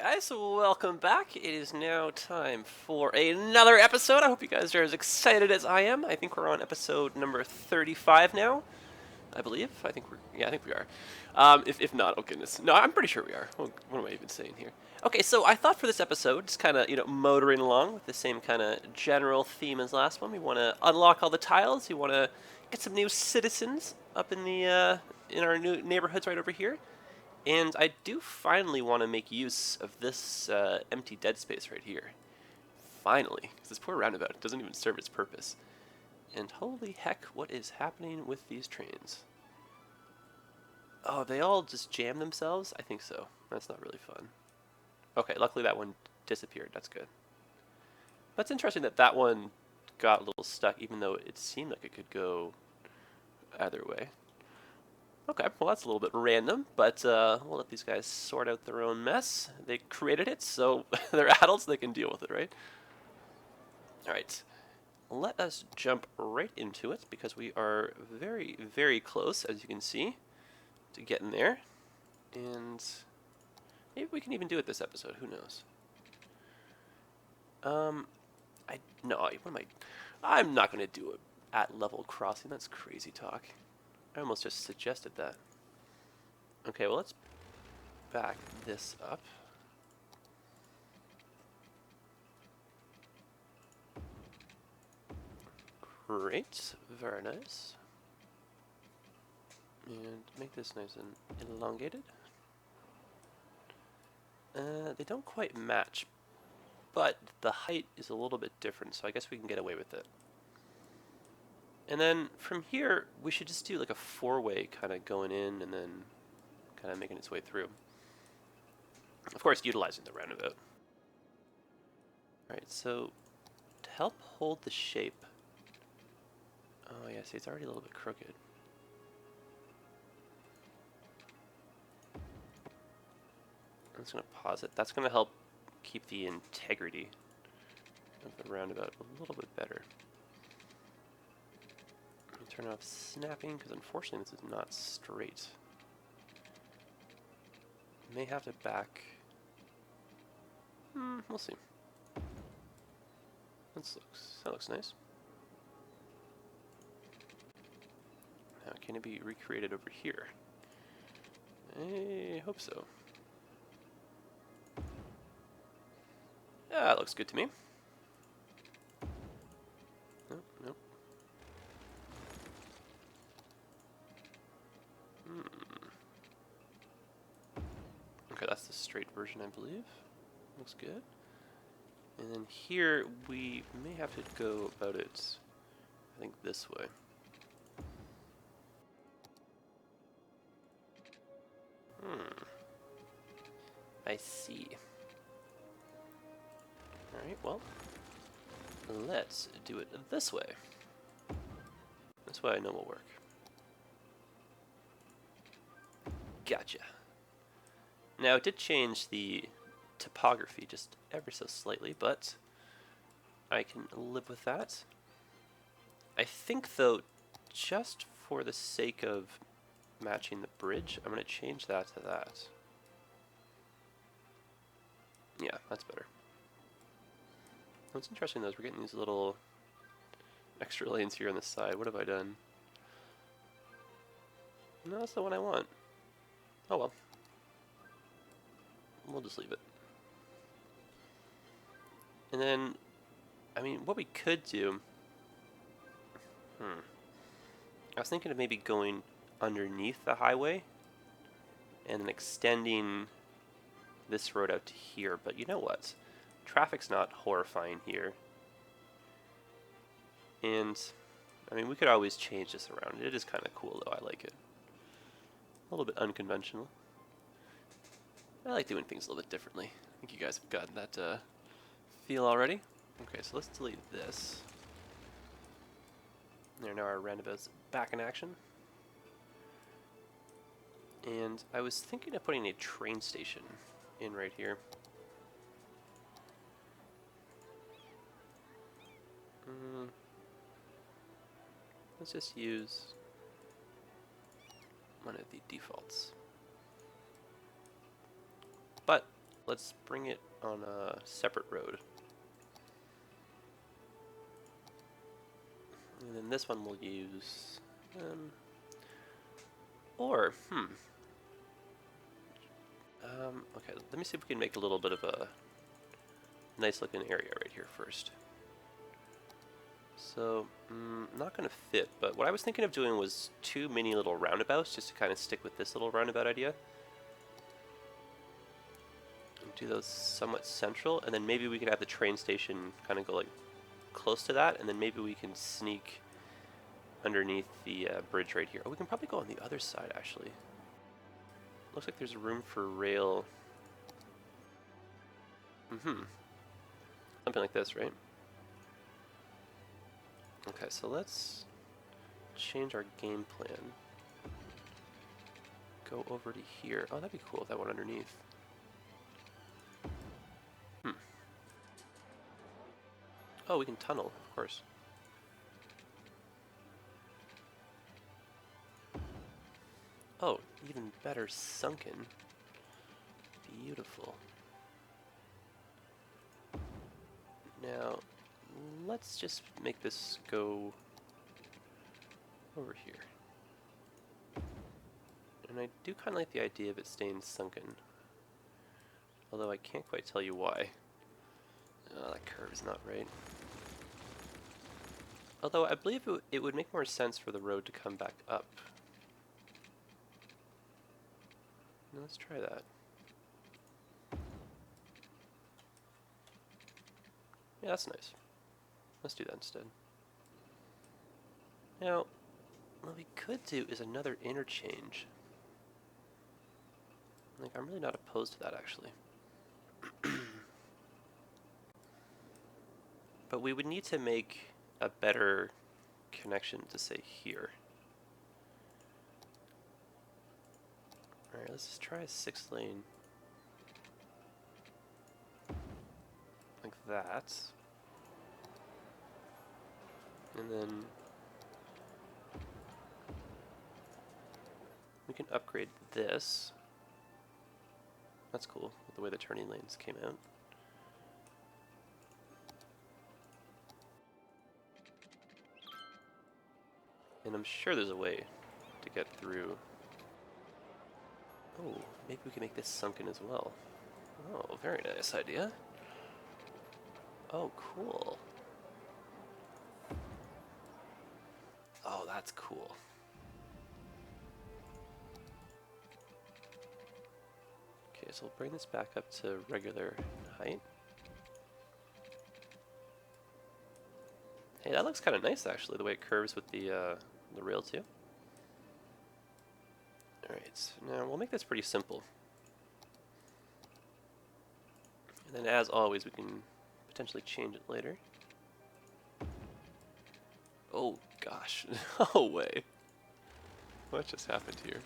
guys, welcome back. It is now time for another episode. I hope you guys are as excited as I am. I think we're on episode number 35 now. I believe. I think we are. If not, oh goodness. No, I'm pretty sure we are. What am I even saying here? Okay, so I thought for this episode, just kind of, motoring along with the same kind of general theme as last one. We want to unlock all the tiles. We want to get some new citizens up in our new neighborhoods right over here. And I do finally want to make use of this empty dead space right here. Finally, because this poor roundabout doesn't even serve its purpose. And holy heck, what is happening with these trains? Oh, they all just jam themselves? I think so. That's not really fun. Okay, luckily that one disappeared. That's good. But it's interesting that that one got a little stuck, even though it seemed like it could go either way. Okay, well that's a little bit random, but we'll let these guys sort out their own mess. They created it, so they're adults, they can deal with it, right? Alright, let us jump right into it, because we are very, very close, as you can see, to getting there. And maybe we can even do it this episode, who knows? I'm not going to do it at level crossing, that's crazy talk. I almost just suggested that. Okay, well let's back this up. Great, very nice. And make this nice and elongated. They don't quite match, but the height is a little bit different, so I guess we can get away with it. And then from here, we should just do like a four-way kind of going in and then kind of making its way through. Of course, utilizing the roundabout. Alright, so to help hold the shape... Oh yeah, see, it's already a little bit crooked. I'm just going to pause it. That's going to help keep the integrity of the roundabout a little bit better. Turn off snapping, because unfortunately this is not straight. May have to back. We'll see. That looks nice. Now, can it be recreated over here? I hope so. Yeah, that looks good to me. Nope. Okay, that's the straight version, I believe. Looks good. And then here, we may have to go about it, I think, this way. I see. Alright, well, let's do it this way. This way I know will work. Gotcha. Now, it did change the topography just ever so slightly, but I can live with that. I think, though, just for the sake of matching the bridge, I'm going to change that to that. Yeah, that's better. What's interesting, though, is we're getting these little extra lanes here on the side. What have I done? No, that's the one I want. Oh well. We'll just leave it. And then, I mean, what we could do... I was thinking of maybe going underneath the highway and then extending this road out to here, but you know what? Traffic's not horrifying here. And, I mean, we could always change this around. It is kind of cool, though. I like it. A little bit unconventional. I like doing things a little bit differently. I think you guys have gotten that feel already. Okay, so let's delete this. There, now our roundabout's back in action. And I was thinking of putting a train station in right here. Let's just use one of the defaults. But let's bring it on a separate road. And then this one we'll use, okay, let me see if we can make a little bit of a nice looking area right here first. So, not going to fit, but what I was thinking of doing was 2 mini little roundabouts, just to kind of stick with this little roundabout idea. And do those somewhat central, and then maybe we could have the train station kind of go like close to that, and then maybe we can sneak underneath the bridge right here. Oh, we can probably go on the other side, actually. Looks like there's room for rail. Something like this, right? Okay, so let's change our game plan. Go over to here. Oh, that'd be cool if that went underneath. Oh, we can tunnel, of course. Oh, even better, sunken. Beautiful. Now, let's just make this go over here. And I do kind of like the idea of it staying sunken. Although I can't quite tell you why. Oh, that curve is not right. Although I believe it would make more sense for the road to come back up. Now, let's try that. Yeah, that's nice. Let's do that instead. Now, what we could do is another interchange. Like, I'm really not opposed to that, actually. But we would need to make a better connection to, say, here. Alright, let's just try a 6-lane. Like that. And then we can upgrade this. That's cool, with the way the turning lanes came out. And I'm sure there's a way to get through. Oh, maybe we can make this sunken as well. Oh, very nice idea. Oh, cool. Oh, that's cool. Okay, so we'll bring this back up to regular height. Hey, that looks kind of nice, actually, the way it curves with the rail, too. Alright, now we'll make this pretty simple. And then, as always, we can potentially change it later. Oh, gosh. No way. What just happened here?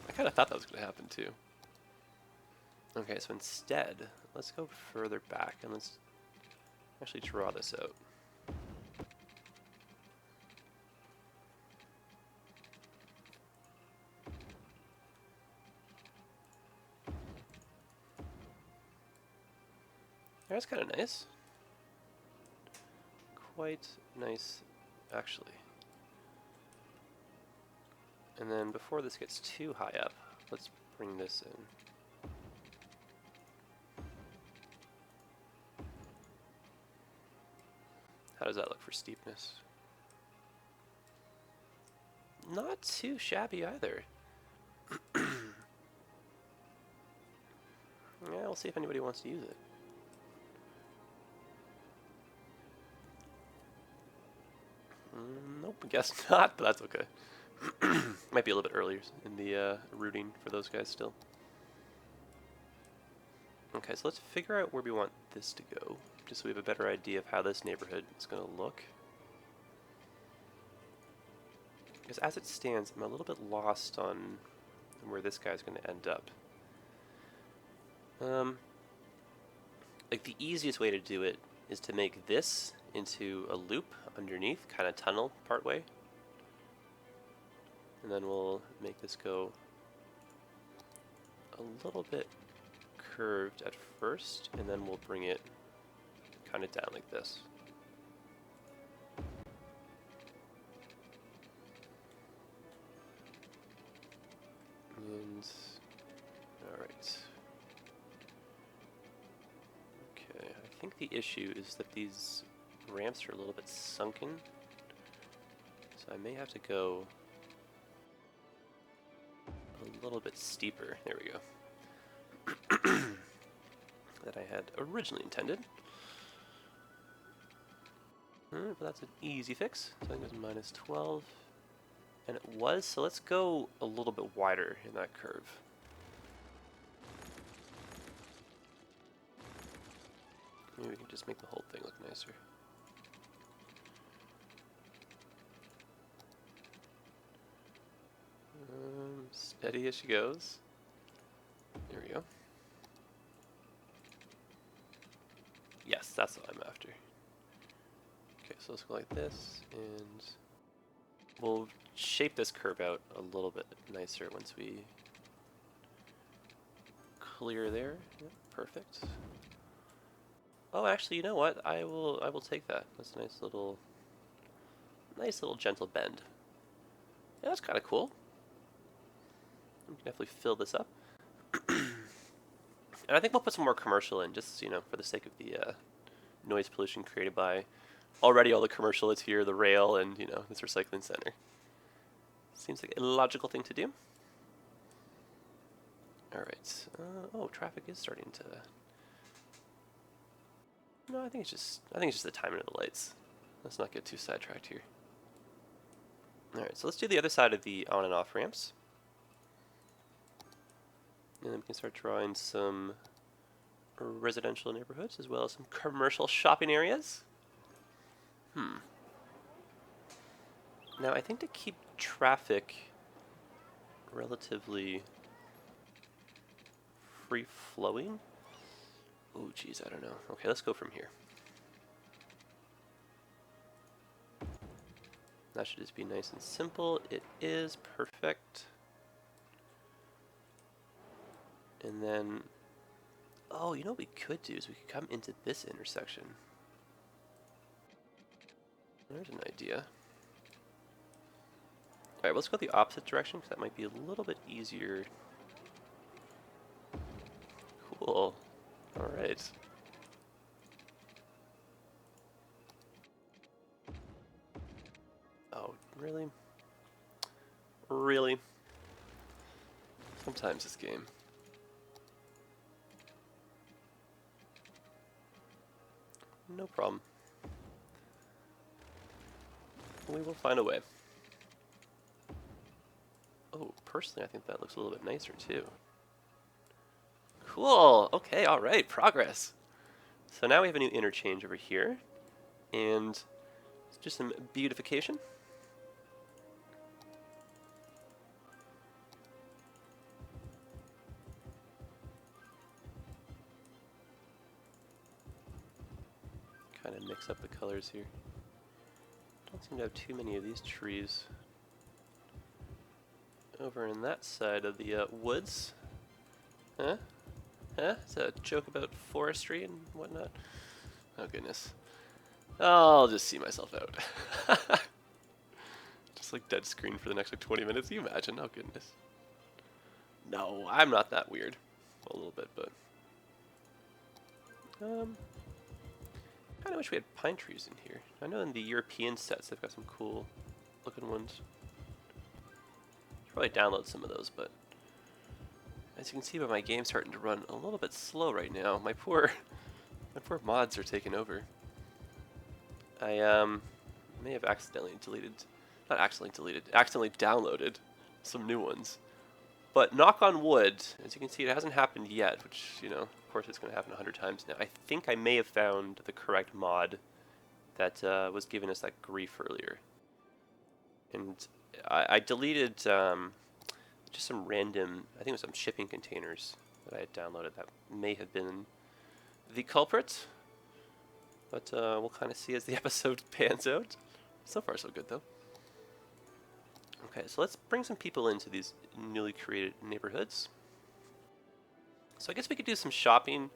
I kind of thought that was going to happen, too. Okay, so instead, let's go further back, and let's actually draw this out. That's kind of nice. Quite nice, actually. And then before this gets too high up, let's bring this in. How does that look for steepness? Not too shabby either. Yeah, we'll see if anybody wants to use it. Nope, I guess not, but that's okay. Might be a little bit earlier in the routing for those guys still. Okay, so let's figure out where we want this to go, just so we have a better idea of how this neighborhood is going to look. Because as it stands, I'm a little bit lost on where this guy's going to end up. Like, the easiest way to do it is to make this into a loop underneath, kind of tunnel partway. And then we'll make this go a little bit curved at first, and then we'll bring it kind of down like this. And, alright. Okay, I think the issue is that these ramps are a little bit sunken. So I may have to go a little bit steeper. There we go. That I had originally intended. But that's an easy fix. So I think it was minus 12. And it was, so let's go a little bit wider in that curve. Maybe we can just make the whole thing look nicer. Steady as she goes. There we go. Yes, that's what I'm after. Okay, so let's go like this, and we'll shape this curve out a little bit nicer once we clear there. Yep, perfect. Oh, actually, you know what? I will take that. That's a nice little gentle bend. Yeah, that's kind of cool. We can definitely fill this up. And I think we'll put some more commercial in, just, you know, for the sake of the noise pollution created by already all the commercial that's here, the rail, and, you know, this recycling center. Seems like a logical thing to do. Alright. Oh, traffic is starting to... No, I think it's just the timing of the lights. Let's not get too sidetracked here. Alright, so let's do the other side of the on and off ramps. And then we can start drawing some residential neighborhoods as well as some commercial shopping areas. Now, I think to keep traffic relatively free-flowing... Oh, geez, I don't know. Okay, let's go from here. That should just be nice and simple. It is perfect. And then... Oh, you know what we could do is we could come into this intersection. There's an idea. Alright, let's go the opposite direction, because that might be a little bit easier. Cool. Alright. Oh, really? Really? Sometimes this game. No problem. We will find a way. Oh, personally, I think that looks a little bit nicer too. Cool. Okay, all right, progress. So now we have a new interchange over here, and just some beautification. Kind of mix up the colors here. Don't seem to have too many of these trees over in that side of the woods. Huh? Huh? It's a joke about forestry and whatnot. Oh goodness. I'll just see myself out. Just like dead screen for the next like 20 minutes. Can you imagine? Oh goodness. No, I'm not that weird. Well, a little bit, but kind of wish we had pine trees in here. I know in the European sets they've got some cool looking ones. Should probably download some of those, but as you can see by my game starting to run a little bit slow right now. My poor mods are taking over. I may have accidentally downloaded some new ones. But knock on wood, as you can see, it hasn't happened yet, which, you know, of course it's going to happen 100 times now. I think I may have found the correct mod that was giving us that grief earlier. And I deleted just some random, I think it was some shipping containers that I had downloaded that may have been the culprit. But we'll kind of see as the episode pans out. So far so good though. Okay, so let's bring some people into these newly created neighborhoods. So I guess we could do some shopping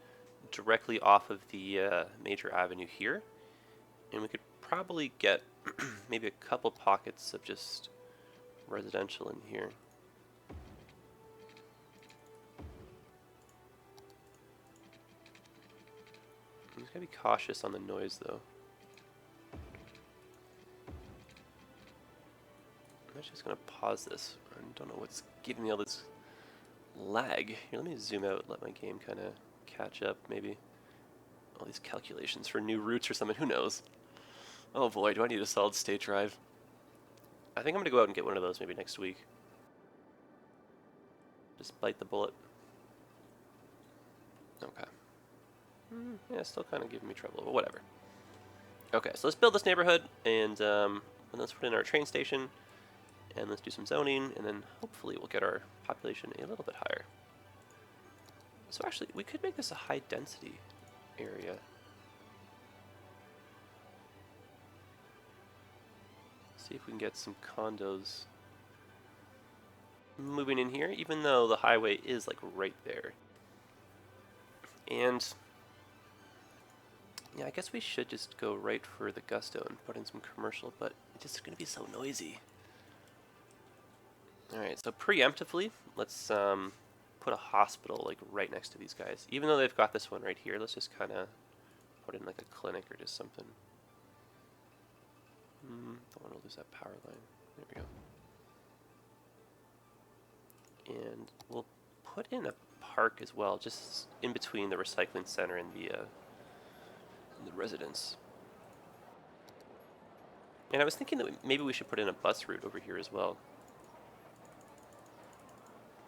directly off of the major avenue here, and we could probably get maybe a couple pockets of just residential in here. I'm just gotta be cautious on the noise though. I'm actually just gonna pause this. I don't know what's giving me all this lag. Here, let me zoom out, let my game kind of catch up, maybe. All these calculations for new routes or something, who knows? Oh boy, do I need a solid state drive. I think I'm gonna go out and get one of those maybe next week. Just bite the bullet. Okay. Yeah, still kind of giving me trouble, but whatever. Okay, so let's build this neighborhood, and let's put in our train station, and let's do some zoning, and then hopefully we'll get our population a little bit higher. So actually, we could make this a high density area. See if we can get some condos moving in here, even though the highway is like right there. And yeah, I guess we should just go right for the gusto and put in some commercial, but it's just gonna be so noisy. Alright, so preemptively, let's put a hospital like right next to these guys. Even though they've got this one right here, let's just kind of put in like a clinic or just something. Don't want to lose that power line. There we go. And we'll put in a park as well, just in between the recycling center and the residence. And I was thinking that maybe we should put in a bus route over here as well.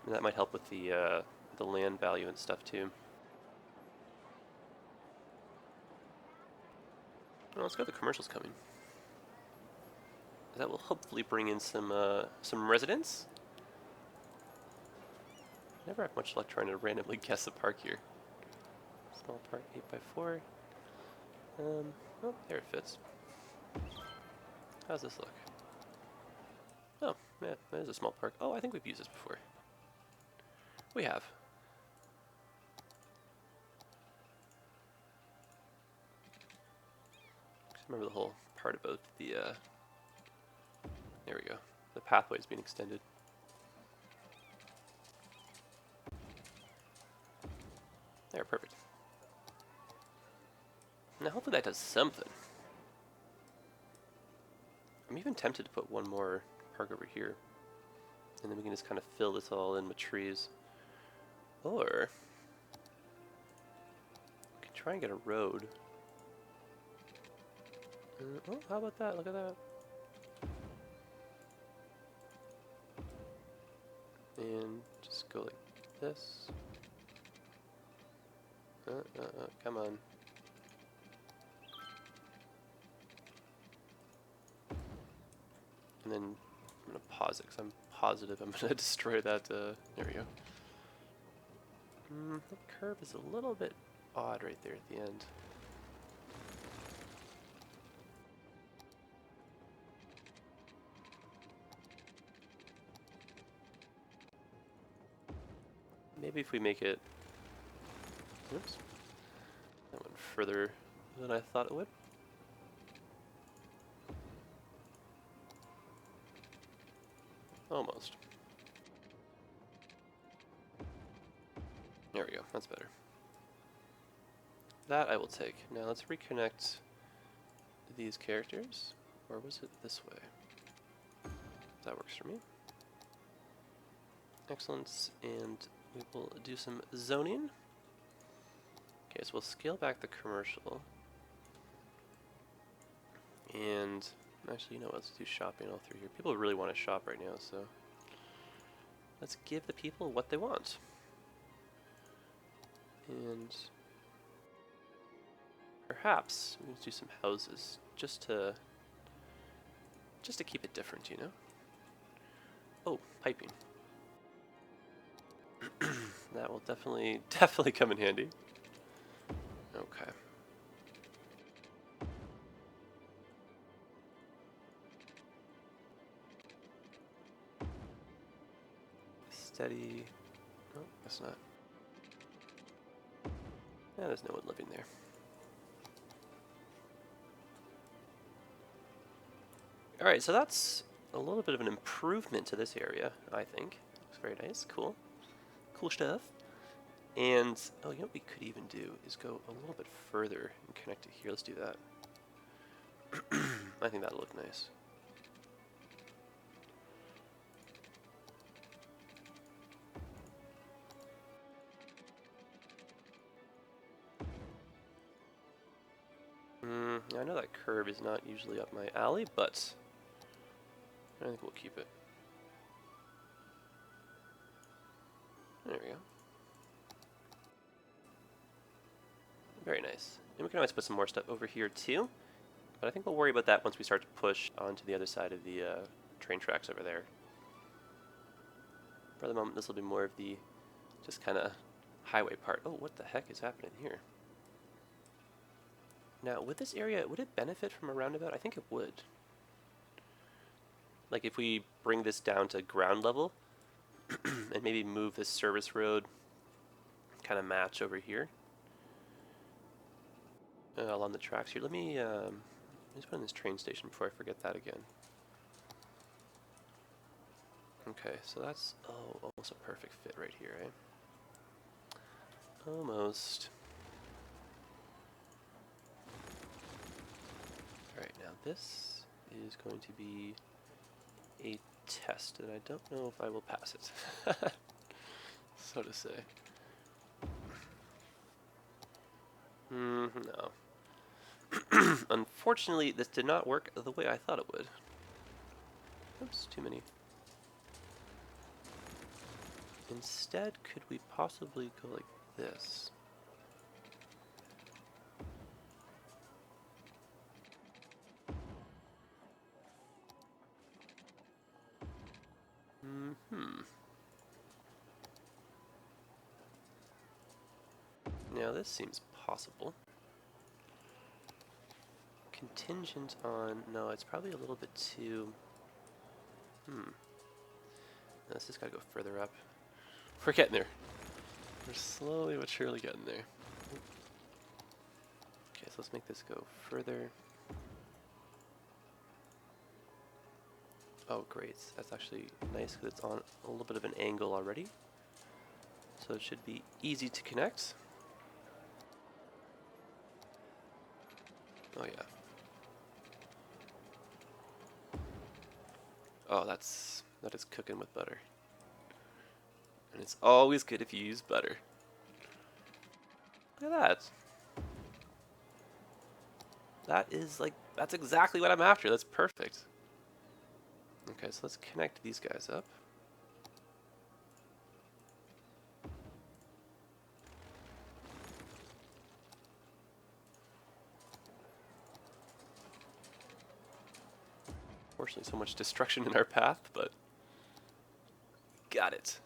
And that might help with the land value and stuff too. Well, let's go. The commercial's coming. That will hopefully bring in some residents. Never have much luck trying to randomly guess a park here. Small park, 8x4. Oh, there it fits. How's this look? Oh, yeah, that is a small park. Oh, I think we've used this before. We have. Remember the whole part about the, there we go. The pathway's being extended. There, perfect. Now hopefully that does something. I'm even tempted to put one more park over here. And then we can just kind of fill this all in with trees. Or we can try and get a road. Oh, how about that? Look at that. And just go like this. Come on. And then I'm gonna pause it because I'm positive I'm gonna destroy that. There we go. The curve is a little bit odd right there at the end. Maybe if we make it, oops, that went further than I thought it would. Almost. There we go, that's better. That I will take. Now let's reconnect these characters, or was it this way? That works for me. Excellent, and we will do some zoning. Okay, so we'll scale back the commercial. And actually, you know what, let's do shopping all through here. People really want to shop right now, so let's give the people what they want. And perhaps we can do some houses just to keep it different, you know? Oh, piping. That will definitely come in handy. Okay. Steady. Oh, guess not. Yeah, there's no one living there. Alright, so that's a little bit of an improvement to this area, I think. Looks very nice. Cool. Cool stuff. And, oh, you know what we could even do is go a little bit further and connect it here. Let's do that. I think that'll look nice. I know that curve is not usually up my alley, but I think we'll keep it. There we go. Very nice. And we can always put some more stuff over here too, but I think we'll worry about that once we start to push onto the other side of the train tracks over there. For the moment, this will be more of the just kind of highway part. Oh, what the heck is happening here? Now, with this area, would it benefit from a roundabout? I think it would. Like if we bring this down to ground level and maybe move this service road kind of match over here along the tracks here. Let me just put in this train station before I forget that again. Okay, so that's almost a perfect fit right here, eh? Almost. Alright, now this is going to be a test, and I don't know if I will pass it. So to say. No. Unfortunately, this did not work the way I thought it would. Oops, too many. Instead, could we possibly go like this? Now this seems possible. Contingent on... No, it's probably a little bit too... No, this has got to go further up. We're getting there. We're slowly but surely getting there. Okay, so let's make this go further. Oh, great. That's actually nice because it's on a little bit of an angle already. So it should be easy to connect. Oh, yeah. Oh, that is cooking with butter. And it's always good if you use butter. Look at that. That is like, that's exactly what I'm after. That's perfect. Okay, so let's connect these guys up. Unfortunately, so much destruction in our path, but got it.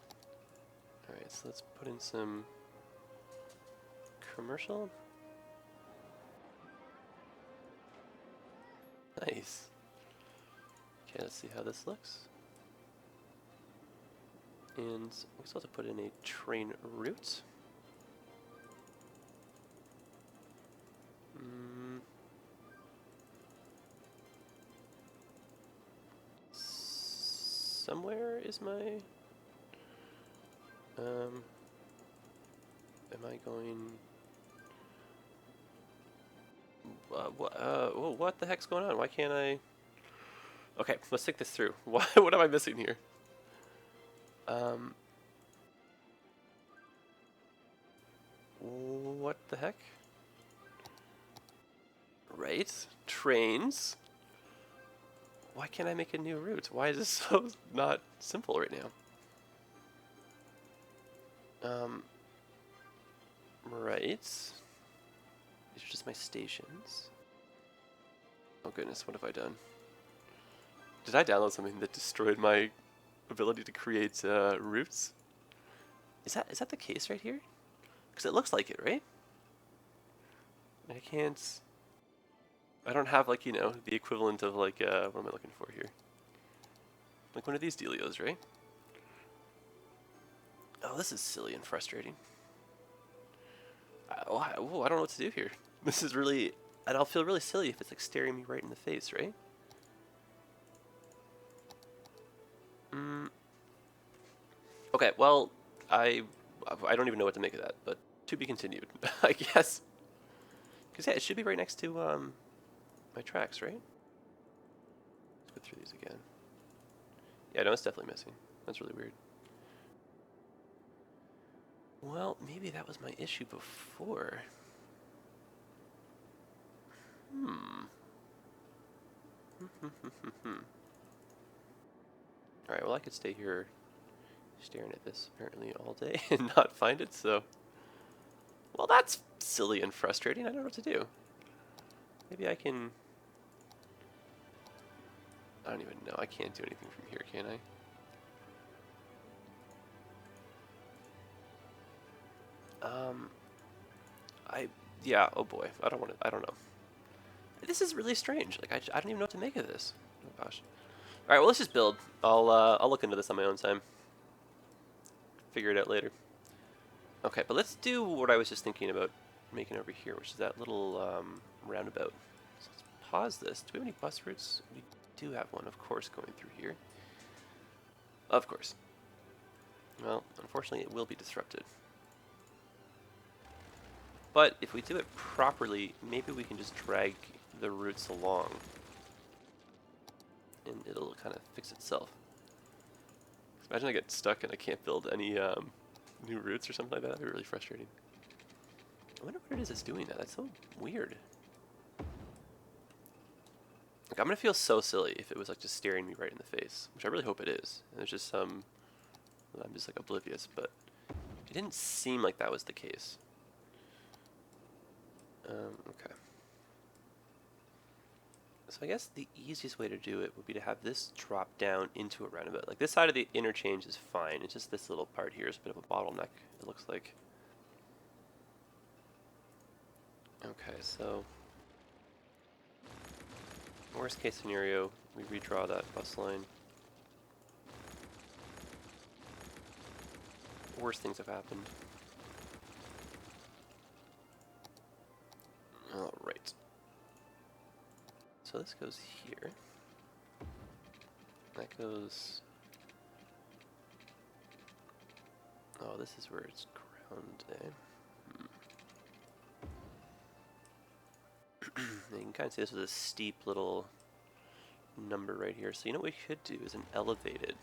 Alright, so let's put in some commercial. Nice. Okay, let's see how this looks. And we still have to put in a train route. Somewhere is my... am I going... what the heck's going on? Why can't I... Okay, let's think this through. What am I missing here? What the heck? Right, trains. Why can't I make a new route? Why is this so not simple right now? Right. These are just my stations. Oh goodness, what have I done? Did I download something that destroyed my ability to create routes? Is that the case right here? Because it looks like it, right? I can't... I don't have, like, you know, the equivalent of, like, what am I looking for here? Like one of these dealios, right? Oh, this is silly and frustrating. I don't know what to do here. This is really, and I'll feel really silly if it's like staring me right in the face, right? Okay, well, I don't even know what to make of that, but to be continued, I guess. Because yeah, it should be right next to my tracks, right? Let's go through these again. Yeah, no, it's definitely missing. That's really weird. Well, maybe that was my issue before. Alright, well I could stay here staring at this apparently all day and not find it, so... Well, that's silly and frustrating. I don't know what to do. Maybe I can... I don't even know. I can't do anything from here, can I? Yeah, oh boy. I don't want to... I don't know. This is really strange. Like, I don't even know what to make of this. Oh gosh. Alright, well let's just build. I'll look into this on my own time. Figure it out later. Okay, but let's do what I was just thinking about making over here, which is that little roundabout. So let's pause this. Do we have any bus routes? We do have one, of course, going through here. Of course. Well, unfortunately, it will be disrupted. But if we do it properly, maybe we can just drag the routes along. And it'll kind of fix itself. Imagine I get stuck and I can't build any new routes or something like that. That'd be really frustrating. I wonder what it is that's doing that. That's so weird. Like, I'm gonna feel so silly if it was like just staring me right in the face, which I really hope it is. And there's just some... I'm just like oblivious, but it didn't seem like that was the case. Okay. So I guess the easiest way to do it would be to have this drop down into a roundabout. Like, this side of the interchange is fine. It's just this little part here is a bit of a bottleneck, it looks like. Okay, so... worst case scenario, we redraw that bus line. Worst things have happened. Alright. So this goes here. That goes... Oh, this is where it's ground, eh? You can kind of see this was a steep little number right here. So you know what we could do is an elevated.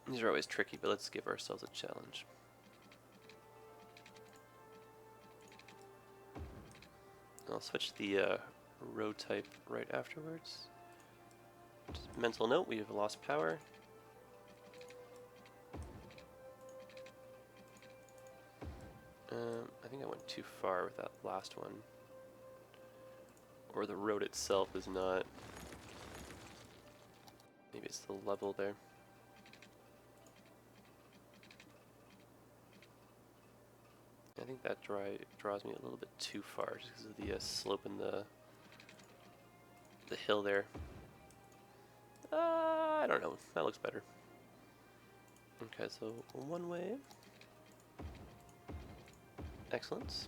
These are always tricky, but let's give ourselves a challenge. I'll switch the row type right afterwards. Just mental note, we have lost power. I think I went too far with that last one. Or the road itself is not... Maybe it's the level there. I think that draws me a little bit too far just because of the slope and the hill there. I don't know. That looks better. Okay, so one way. Excellent.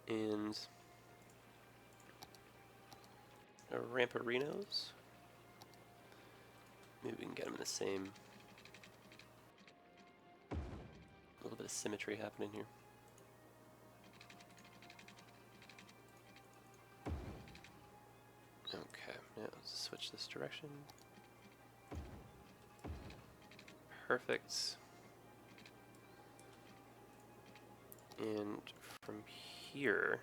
And Ramparinos. Maybe we can get them in the same. A little bit of symmetry happening here. Okay, now let's switch this direction. Perfect. And from here,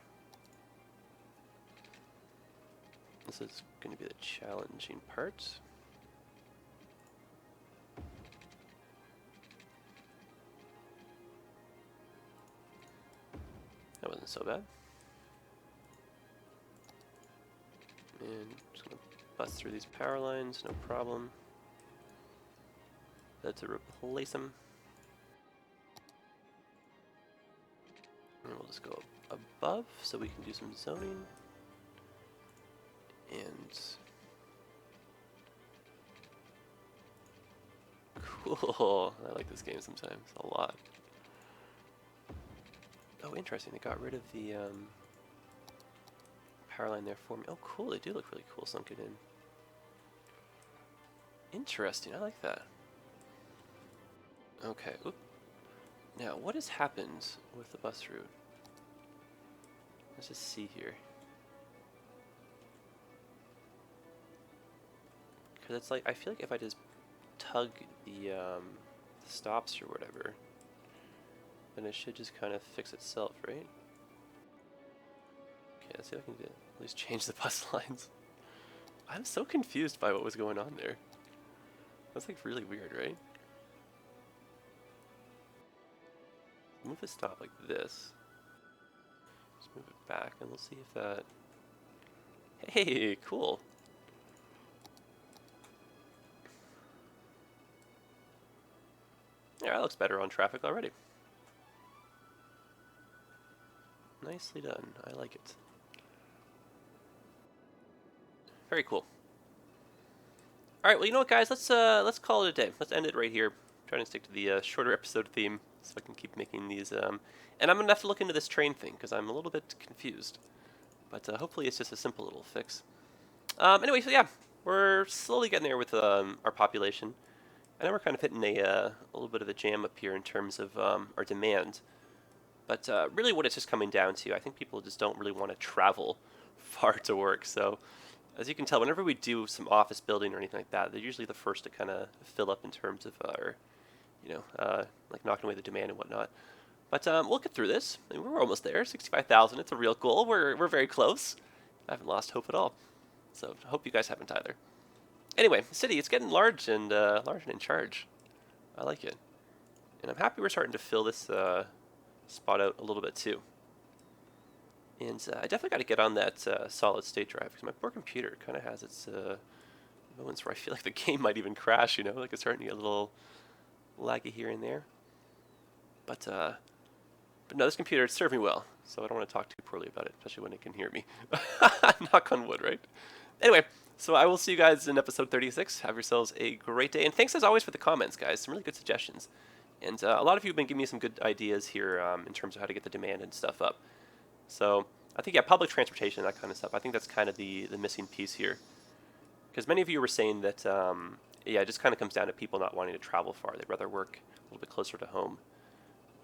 this is going to be the challenging part. That wasn't so bad. And just going to bust through these power lines, no problem. That's to replace them. And we'll just go above so we can do some zoning. And cool. I like this game sometimes a lot. Oh, interesting. They got rid of the power line there for me. Oh, cool. They do look really cool sunken in. Interesting. I like that. Okay. Oop. Now, what has happened with the bus route? Let's just see here. Because it's like, I feel like if I just tug the stops or whatever, then it should just kind of fix itself, right? Okay, let's see if I can at least change the bus lines. I'm so confused by what was going on there. That's like really weird, right? Move the stop like this. Just move it back and we'll see if that... Hey, cool. Yeah, that looks better on traffic already. Nicely done. I like it. Very cool. All right, well, you know what, guys? Let's call it a day. Let's end it right here. I'm trying to stick to the shorter episode theme so I can keep making these. And I'm gonna have to look into this train thing because I'm a little bit confused. But hopefully, it's just a simple little fix. Anyway, so yeah, we're slowly getting there with our population. I know we're kind of hitting a little bit of a jam up here in terms of our demand. But really, what it's just coming down to, I think people just don't really want to travel far to work. So. As you can tell, whenever we do some office building or anything like that, they're usually the first to kind of fill up in terms of our, like knocking away the demand and whatnot. But we'll get through this. I mean, we're almost there. 65,000. It's a real goal. We're very close. I haven't lost hope at all. So I hope you guys haven't either. Anyway, the city, it's getting large and in charge. I like it. And I'm happy we're starting to fill this spot out a little bit too. And I definitely got to get on that solid state drive because my poor computer kind of has its moments where I feel like the game might even crash, you know, like it's starting to get a little laggy here and there. But no, this computer served me well, so I don't want to talk too poorly about it, especially when it can hear me. Knock on wood, right? Anyway, so I will see you guys in episode 36. Have yourselves a great day, and thanks as always for the comments, guys. Some really good suggestions. And a lot of you have been giving me some good ideas here in terms of how to get the demand and stuff up. So I think, yeah, public transportation, that kind of stuff, I think that's kind of the missing piece here. Because many of you were saying that, yeah, it just kind of comes down to people not wanting to travel far. They'd rather work a little bit closer to home.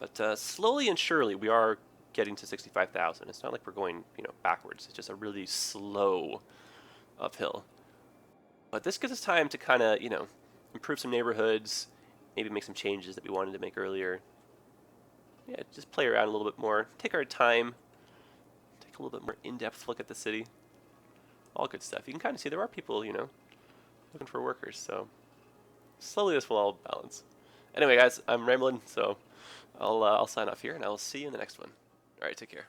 But slowly and surely, we are getting to 65,000. It's not like we're going, backwards. It's just a really slow uphill. But this gives us time to kind of, improve some neighborhoods, maybe make some changes that we wanted to make earlier. Yeah, just play around a little bit more, take our time. A little bit more in-depth look at the city. All good stuff. You can kind of see there are people, looking for workers. So slowly this will all balance. Anyway, guys, I'm rambling, so I'll sign off here, and I will see you in the next one. All right, take care.